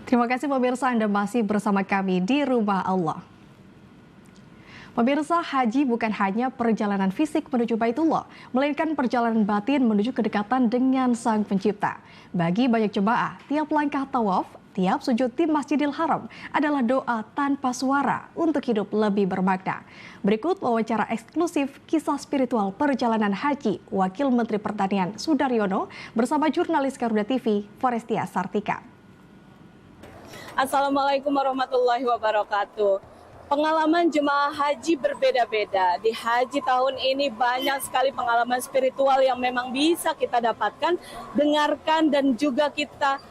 Terima kasih pemirsa, Anda masih bersama kami di Rumah Allah. Pemirsa, haji bukan hanya perjalanan fisik menuju Baitullah, melainkan perjalanan batin menuju kedekatan dengan Sang Pencipta. Bagi banyak jemaah, tiap langkah tawaf, tiap sujud di Masjidil Haram adalah doa tanpa suara untuk hidup lebih bermakna. Berikut wawancara eksklusif kisah spiritual perjalanan haji Wakil Menteri Pertanian Sudaryono bersama jurnalis Garuda TV Forestia Sartika. Assalamualaikum warahmatullahi wabarakatuh. Pengalaman jemaah haji berbeda-beda. Di haji tahun ini banyak sekali pengalaman spiritual yang memang bisa kita dapatkan, dengarkan dan juga kita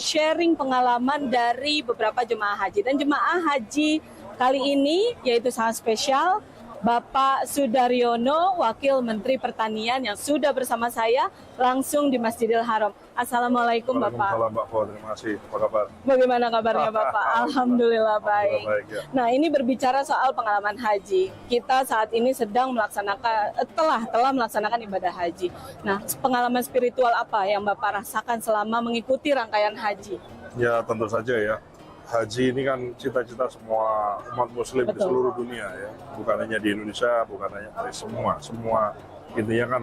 sharing pengalaman dari beberapa jemaah haji. Dan jemaah haji kali ini yaitu sangat spesial, Bapak Sudaryono, Wakil Menteri Pertanian yang sudah bersama saya langsung di Masjidil Haram. Assalamualaikum Bapak. Waalaikumsalam Mbak Fo, terima kasih. Apa kabar? Bagaimana kabarnya Bapak? Alhamdulillah baik. Nah, ini berbicara soal pengalaman haji. Kita saat ini sedang melaksanakan, telah melaksanakan ibadah haji. Nah, pengalaman spiritual apa yang Bapak rasakan selama mengikuti rangkaian haji? Ya, tentu saja ya. Haji ini kan cita-cita semua umat muslim. Betul. Di seluruh dunia ya. Bukan hanya di Indonesia, bukan hanya semua intinya kan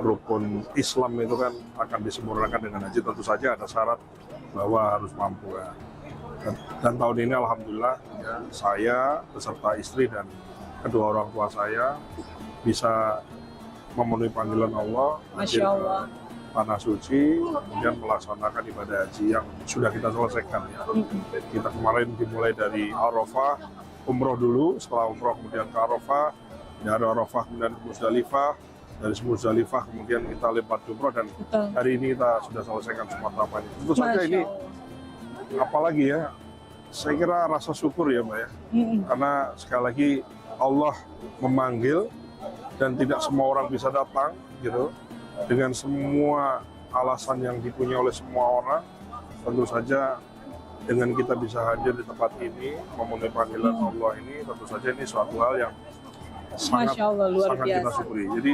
rukun Islam itu kan akan disempurnakan dengan haji. Tentu saja ada syarat bahwa harus mampu ya. Dan tahun ini alhamdulillah ya, saya beserta istri dan kedua orang tua saya bisa memenuhi panggilan Allah. Masya Allah. Tanah suci, kemudian melaksanakan ibadah haji yang sudah kita selesaikan ya. Kita kemarin dimulai dari Arafah, umroh dulu, setelah umroh kemudian ke Arafah, dari Arafah kemudian ke Musdalifah, dari Musdalifah kemudian kita lempar jumroh dan hari ini kita sudah selesaikan semua tahapan. Tentu saja ini apalagi ya, saya kira rasa syukur ya Mbak ya, karena sekali lagi Allah memanggil dan tidak semua orang bisa datang gitu. Dengan semua alasan yang dipunyai oleh semua orang, tentu saja dengan kita bisa hadir di tempat ini, memenuhi panggilan Allah ini, tentu saja ini suatu hal yang sangat kita syukuri. Jadi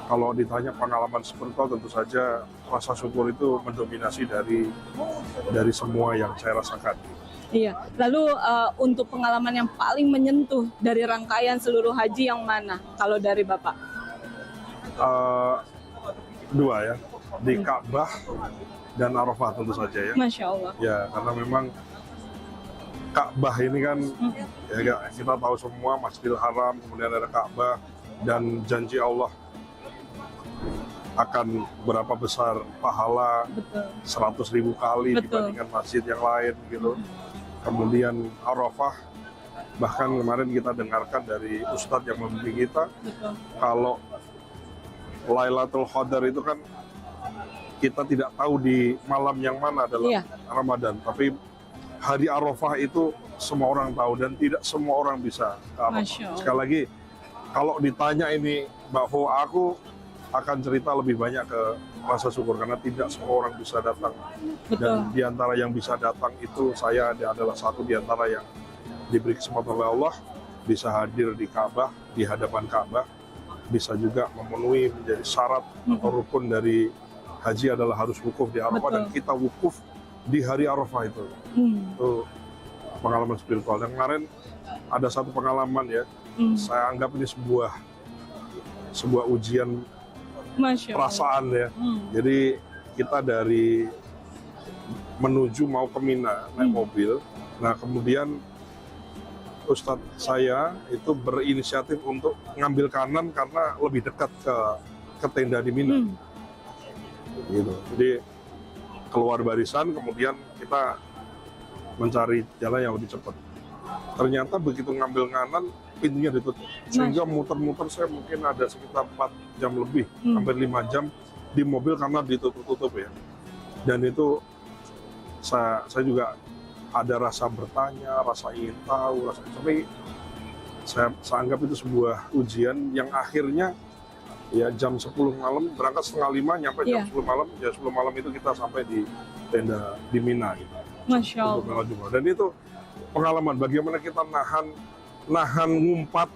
kalau ditanya pengalaman spiritual, tentu saja rasa syukur itu mendominasi dari semua yang saya rasakan. Iya. Lalu untuk pengalaman yang paling menyentuh dari rangkaian seluruh haji yang mana? Kalau dari Bapak? Dua ya, di Ka'bah dan Arafah tentu saja ya. Masya Allah. Ya, karena memang Ka'bah ini kan ya, kita tahu semua Masjidil Haram, kemudian ada Ka'bah dan janji Allah akan berapa besar pahala 100.000 kali dibandingkan masjid yang lain gitu. Kemudian Arafah, bahkan kemarin kita dengarkan dari Ustadz yang membimbing kita, kalau Lailatul Qadar itu kan kita tidak tahu di malam yang mana dalam Ramadan, tapi hari Arafah itu semua orang tahu dan tidak semua orang bisa ke Arafah. Sekali lagi, kalau ditanya ini Mbak Fo, aku akan cerita lebih banyak ke rasa syukur karena tidak semua orang bisa datang. Dan di antara yang bisa datang itu saya adalah satu di antara yang diberi kesempatan oleh Allah bisa hadir di Ka'bah, di hadapan Ka'bah. Bisa juga memenuhi menjadi syarat atau rukun dari haji adalah harus wukuf di Arafah dan kita wukuf di hari Arafah itu. Itu pengalaman spiritual. Dan kemarin ada satu pengalaman ya, saya anggap ini sebuah ujian perasaan ya. Jadi kita dari menuju mau ke Mina naik mobil, nah kemudian Ustadz saya itu berinisiatif untuk ngambil kanan karena lebih dekat ke tenda di Mina. Gitu. Jadi keluar barisan, kemudian kita mencari jalan yang lebih cepat. Ternyata begitu ngambil kanan, pintunya ditutup. Sehingga muter-muter saya mungkin ada sekitar 4 jam lebih, hampir 5 jam di mobil karena ditutup-tutup ya. Dan itu saya juga ada rasa bertanya, rasa ingin tahu, tapi saya anggap itu sebuah ujian yang akhirnya ya jam 10 malam, berangkat setengah 5, nyampe jam 10 malam, jam 10 malam itu kita sampai di tenda di Mina gitu. Masya Allah. Dan itu pengalaman bagaimana kita nahan ngumpat,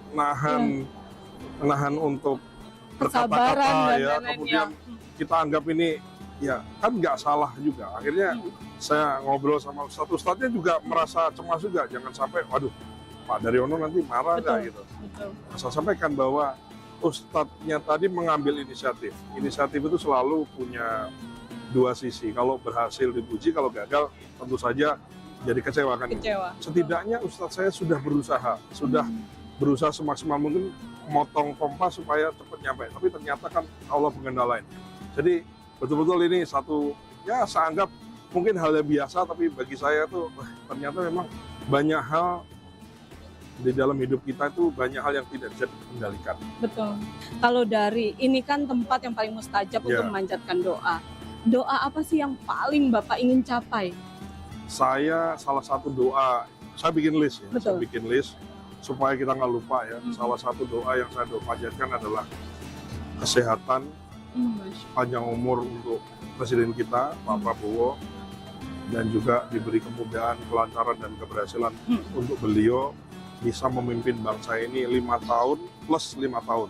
nahan untuk berkata-kata ya, kemudian kita anggap ini ya kan nggak salah juga. Akhirnya saya ngobrol sama ustadznya juga merasa cemas juga, jangan sampai, waduh, Pak Daryono nanti marah nggak gitu. Betul. Saya sampaikan bahwa ustadznya tadi mengambil inisiatif. Inisiatif itu selalu punya dua sisi. Kalau berhasil dipuji, kalau gagal tentu saja jadi kecewa kan. Kecewa. Setidaknya ustadz saya sudah berusaha semaksimal mungkin motong pompa supaya cepat nyampe. Tapi ternyata kan Allah mengendalain. Jadi betul-betul ini satu, ya saya anggap mungkin hal yang biasa, tapi bagi saya tuh ternyata memang banyak hal di dalam hidup kita itu, banyak hal yang tidak bisa dikendalikan. Betul. Kalau dari ini kan tempat yang paling mustajab untuk memanjatkan doa. Doa apa sih yang paling Bapak ingin capai? Saya salah satu doa, saya bikin list ya. Betul. Saya bikin list supaya kita nggak lupa ya. Salah satu doa yang saya panjatkan adalah kesehatan, panjang umur untuk presiden kita Pak Prabowo, dan juga diberi kemudahan, kelancaran dan keberhasilan untuk beliau bisa memimpin bangsa ini 5 tahun plus 5 tahun.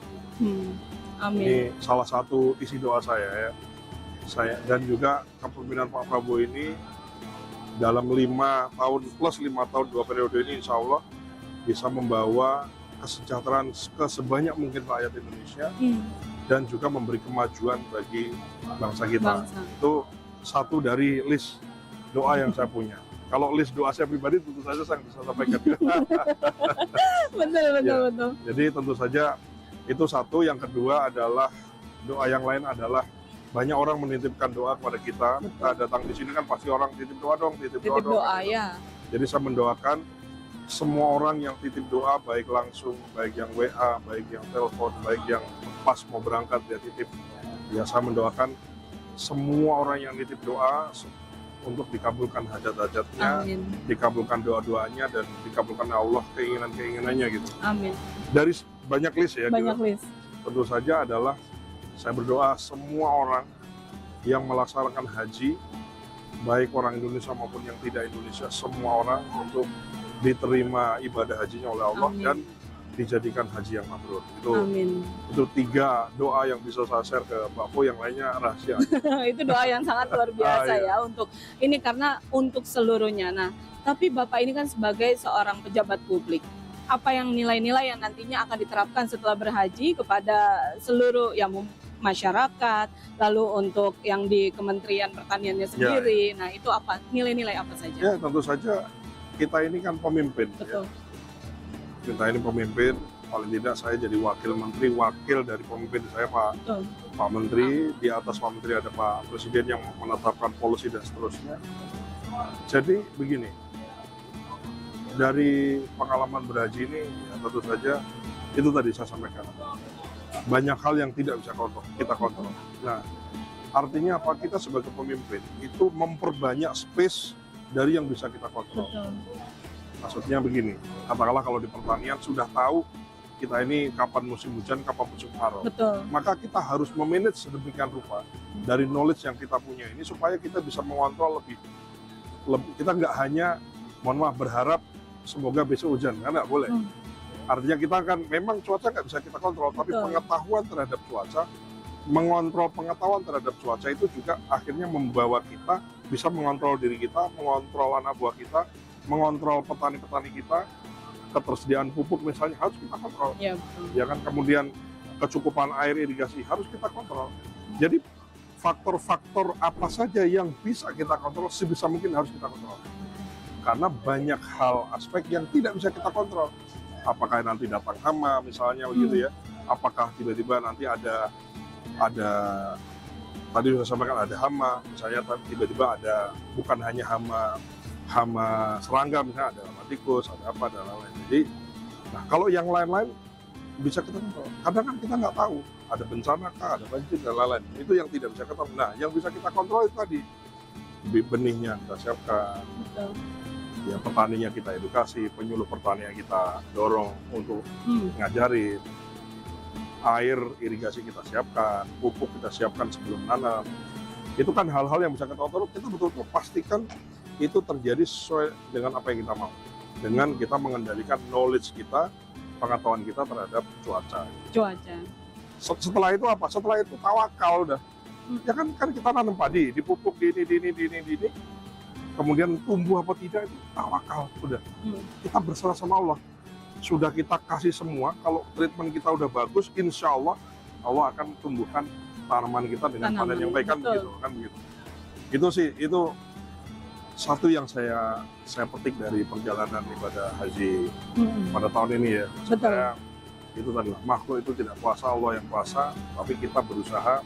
Amin. Ini salah satu isi doa saya ya. Dan juga kepemimpinan Pak Prabowo ini dalam 5 tahun plus 5 tahun 2 periode ini insya Allah bisa membawa kesejahteraan ke sebanyak mungkin rakyat Indonesia dan juga memberi kemajuan bagi bangsa kita. Itu satu dari list doa yang saya punya. Kalau list doa saya pribadi tentu saja saya bisa sampaikan. Betul. Jadi tentu saja itu satu. Yang kedua adalah doa yang lain adalah banyak orang menitipkan doa kepada kita. Kita datang di sini kan pasti orang titip doa dong, titip doa. Ya. Jadi saya mendoakan semua orang yang titip doa, baik langsung, baik yang WA, baik yang telepon, baik yang pas mau berangkat dia titip. Ya saya mendoakan semua orang yang titip doa untuk dikabulkan hajat-hajatnya, dikabulkan doa-doanya, dan dikabulkan Allah keinginan-keinginannya gitu. Amin. Dari banyak list ya. Banyak list. Tentu saja adalah saya berdoa semua orang yang melaksanakan haji, baik orang Indonesia maupun yang tidak Indonesia, semua orang untuk diterima ibadah hajinya oleh Allah. Amin. Dan dijadikan haji yang mabrur. Itu 3 doa yang bisa saya share ke Mbak Po, yang lainnya rahasia. Itu doa yang sangat luar biasa ya untuk ini, karena untuk seluruhnya. Nah, tapi Bapak ini kan sebagai seorang pejabat publik, apa yang nilai-nilai yang nantinya akan diterapkan setelah berhaji kepada seluruh yang masyarakat, lalu untuk yang di Kementerian Pertaniannya sendiri. Nah, itu apa nilai-nilai apa saja? Ya, tentu saja kita ini kan pemimpin. Betul. Ya. Kita ini pemimpin, paling tidak saya jadi wakil menteri, wakil dari pemimpin saya Pak Menteri, di atas Pak Menteri ada Pak Presiden yang menetapkan polisi dan seterusnya. Jadi begini, dari pengalaman berhaji ini ya tentu saja itu tadi saya sampaikan, banyak hal yang tidak bisa kita kontrol. Nah, artinya apa? Kita sebagai pemimpin itu memperbanyak space dari yang bisa kita kontrol. Maksudnya begini, katakanlah kalau di pertanian sudah tahu kita ini kapan musim hujan, kapan musim kemarau. Maka kita harus memanage sedemikian rupa dari knowledge yang kita punya ini supaya kita bisa mengontrol lebih. Kita nggak hanya, mohon maaf, berharap semoga besok hujan, karena nggak boleh. Artinya kita kan memang cuaca nggak bisa kita kontrol, tapi pengetahuan terhadap cuaca, mengontrol pengetahuan terhadap cuaca itu juga akhirnya membawa kita bisa mengontrol diri kita, mengontrol anak buah kita, mengontrol petani-petani kita, ketersediaan pupuk misalnya harus kita kontrol. Ya kan, kemudian kecukupan air irigasi harus kita kontrol. Jadi faktor-faktor apa saja yang bisa kita kontrol sebisa mungkin harus kita kontrol. Karena banyak hal aspek yang tidak bisa kita kontrol. Apakah nanti datang hama misalnya begitu ya? Apakah tiba-tiba nanti ada tadi sudah sampaikan ada hama, misalnya tiba-tiba ada bukan hanya hama serangga, misalnya ada hama tikus, ada apa, dan lain-lain. Jadi, nah kalau yang lain-lain bisa kita kontrol. Kadang kan kita nggak tahu, ada bencana kah, ada banjir dan lain-lain. Itu yang tidak bisa kita kontrol. Nah, yang bisa kita kontrol itu tadi, benihnya kita siapkan, ya petaninya kita edukasi, penyuluh pertanian kita dorong untuk ngajarin, air irigasi kita siapkan, pupuk kita siapkan sebelum nanam. Itu kan hal-hal yang bisa kita kontrol. Kita betul-betul pastikan itu terjadi sesuai dengan apa yang kita mau, dengan kita mengendalikan knowledge kita, pengetahuan kita terhadap cuaca. Setelah itu apa? Setelah itu tawakal udah. Ya kan kita nanam padi, dipupuk di ini. kemudian tumbuh apa tidak itu tawakal, udah. Kita berserah sama Allah. Sudah kita kasih semua, kalau treatment kita udah bagus, insya Allah Allah akan tumbuhkan tanaman kita dengan panen yang baik, kan begitu, kan begitu. Itu sih, itu satu yang saya petik dari perjalanan ibadah haji pada tahun ini ya. Supaya itu tadi, makhluk itu tidak kuasa, Allah yang kuasa, tapi kita berusaha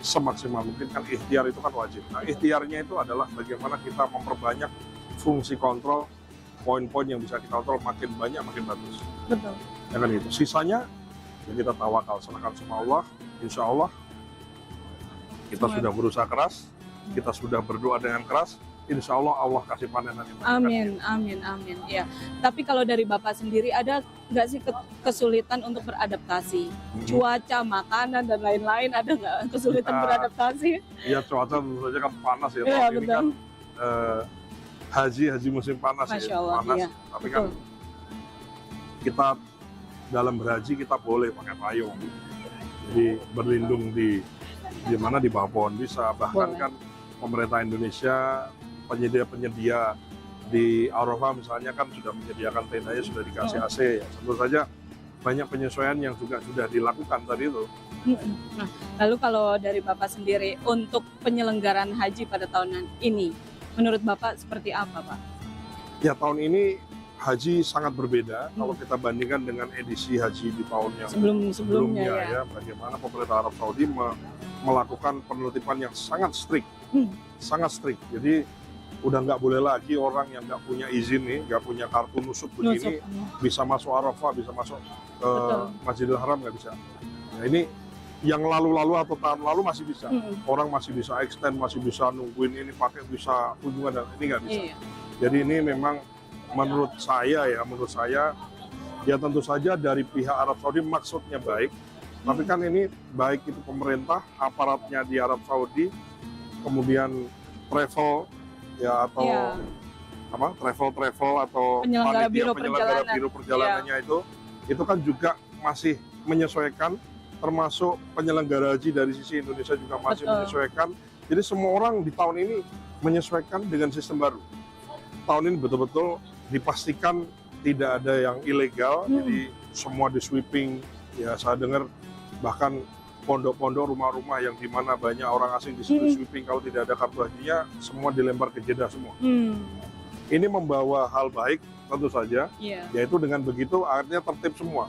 semaksimal mungkin, kan ikhtiar itu kan wajib. Nah, ikhtiarnya itu adalah bagaimana kita memperbanyak fungsi kontrol, poin-poin yang bisa kita kontrol, makin banyak makin bagus. Betul. Ya kan gitu. Sisanya ya kita tawakal, serahkan sama Allah. Insya Allah kita sudah berusaha keras, kita sudah berdoa dengan keras. Insya Allah Allah kasih panen nanti. Amin, amin, amin. Ya. Tapi kalau dari Bapak sendiri ada nggak sih kesulitan untuk beradaptasi? Cuaca, makanan dan lain-lain, ada nggak kesulitan beradaptasi? Iya, cuaca tentu saja kan panas ya. Iya, ini kan haji musim panas. Masya ya. Allah, Panas. iya. Tapi kan kita dalam berhaji kita boleh pakai payung. Jadi berlindung di mana, di bawah pohon bisa. Bahkan kan pemerintah Indonesia, penyedia di Arafah misalnya kan sudah menyediakan tendanya, sudah dikasih AC ya. Tentu saja banyak penyesuaian yang juga sudah dilakukan tadi itu. Nah, lalu kalau dari Bapak sendiri untuk penyelenggaraan haji pada tahun ini, menurut Bapak seperti apa, Pak? Ya, tahun ini haji sangat berbeda kalau kita bandingkan dengan edisi haji di tahun yang sebelumnya ya. Bagaimana pemerintah Arab Saudi melakukan penertiban yang sangat strict, sangat strict. Jadi udah nggak boleh lagi orang yang nggak punya izin nih, nggak punya kartu nusuk begini bisa masuk Arafah, bisa masuk ke Masjidil Haram, nggak bisa. Nah, ini yang lalu-lalu atau tahun lalu masih bisa, orang masih bisa extend, masih bisa nungguin ini pakai bisa kunjungan, dan ini nggak bisa. Jadi ini memang menurut saya ya tentu saja dari pihak Arab Saudi maksudnya baik, tapi kan ini baik itu pemerintah, aparatnya di Arab Saudi, kemudian travel ya atau travel atau penyelenggara biro perjalanannya itu kan juga masih menyesuaikan, termasuk penyelenggara haji dari sisi Indonesia juga masih menyesuaikan. Jadi semua orang di tahun ini menyesuaikan dengan sistem baru. Tahun ini betul-betul dipastikan tidak ada yang ilegal, jadi semua di sweeping. Ya, saya dengar bahkan pondok-pondok, rumah-rumah yang di mana banyak orang asing di situ sweeping, kalau tidak ada kartu hajinya semua dilempar ke Jeddah semua. Ini membawa hal baik tentu saja, yaitu dengan begitu akhirnya tertib semua,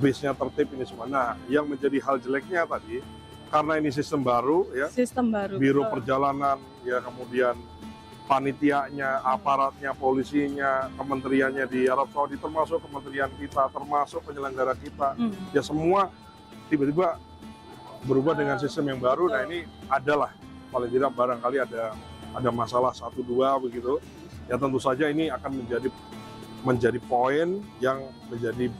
base-nya tertib ini semua. Nah, yang menjadi hal jeleknya tadi karena ini sistem baru ya, biro perjalanan ya, kemudian panitianya, aparatnya, polisinya, kementeriannya di Arab Saudi, termasuk kementerian kita, termasuk penyelenggara kita, ya semua tiba-tiba berubah dengan sistem yang baru. Nah, ini adalah paling tidak barangkali ada masalah 1-2 begitu. Ya tentu saja ini akan menjadi poin yang menjadi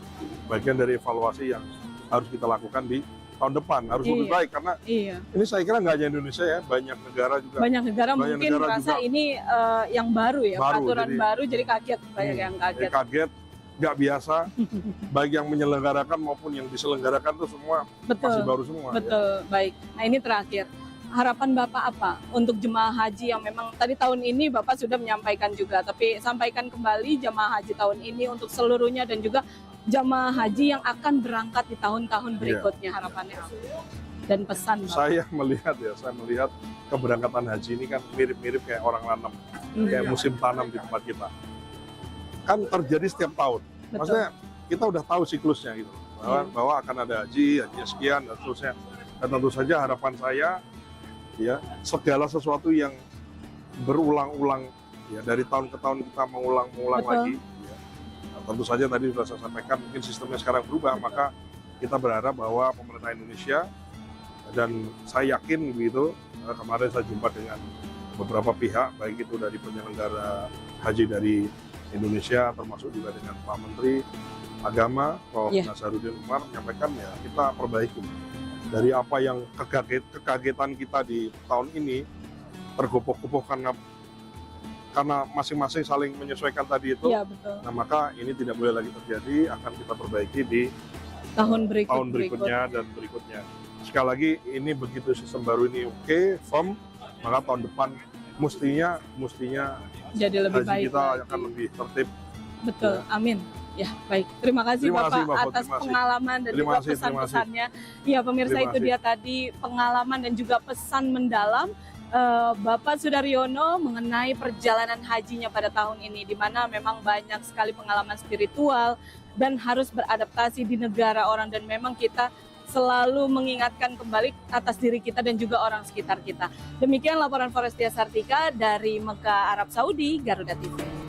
bagian dari evaluasi yang harus kita lakukan di tahun depan, harus lebih baik, karena ini saya kira nggak hanya Indonesia ya, banyak negara juga. Banyak negara mungkin merasa ini yang baru ya, peraturan baru, jadi kaget, banyak yang kaget. Kaget, nggak biasa, baik yang menyelenggarakan maupun yang diselenggarakan itu semua masih baru semua. Betul, ya. Baik. Nah, ini terakhir, harapan Bapak apa untuk jemaah haji yang memang tadi tahun ini Bapak sudah menyampaikan juga, tapi sampaikan kembali jemaah haji tahun ini untuk seluruhnya dan juga jemaah haji yang akan berangkat di tahun-tahun berikutnya, harapannya dan pesan Bapak. Saya melihat keberangkatan haji ini kan mirip-mirip kayak orang nanam, kayak musim tanam di tempat kita. Kan terjadi setiap tahun. Maksudnya kita udah tahu siklusnya gitu, bahwa akan ada haji sekian dan seterusnya. Dan tentu saja harapan saya ya, segala sesuatu yang berulang-ulang ya, dari tahun ke tahun kita mengulang lagi ya. Nah, tentu saja tadi sudah saya sampaikan, mungkin sistemnya sekarang berubah, maka kita berharap bahwa pemerintah Indonesia, dan saya yakin begitu, kemarin saya jumpa dengan beberapa pihak, baik itu dari penyelenggara haji dari Indonesia, termasuk juga dengan Pak Menteri Agama, Prof. Nasaruddin Umar, menyampaikan ya kita perbaiki dari apa yang kekagetan kita di tahun ini, tergopoh-gopoh karena masing-masing saling menyesuaikan tadi itu. Nah, maka ini tidak boleh lagi terjadi, akan kita perbaiki di tahun berikutnya dan berikutnya. Sekali lagi, ini begitu sistem baru ini firm, maka tahun depan mestinya Jadi lebih haji baik kita lagi. akan lebih tertib. Betul, amin. Ya, baik. Terima kasih Terima Bapak kasih, Mbak Putri. atas Terima kasih. pengalaman dan Terima juga kasih, terima pesan-pesannya. Ya, pemirsa, Terima itu kasih. dia tadi pengalaman dan juga pesan mendalam Bapak Sudaryono mengenai perjalanan hajinya pada tahun ini, di mana memang banyak sekali pengalaman spiritual dan harus beradaptasi di negara orang, dan memang kita selalu mengingatkan kembali atas diri kita dan juga orang sekitar kita. Demikian laporan Forestia Sartika dari Mekah, Arab Saudi, Garuda TV.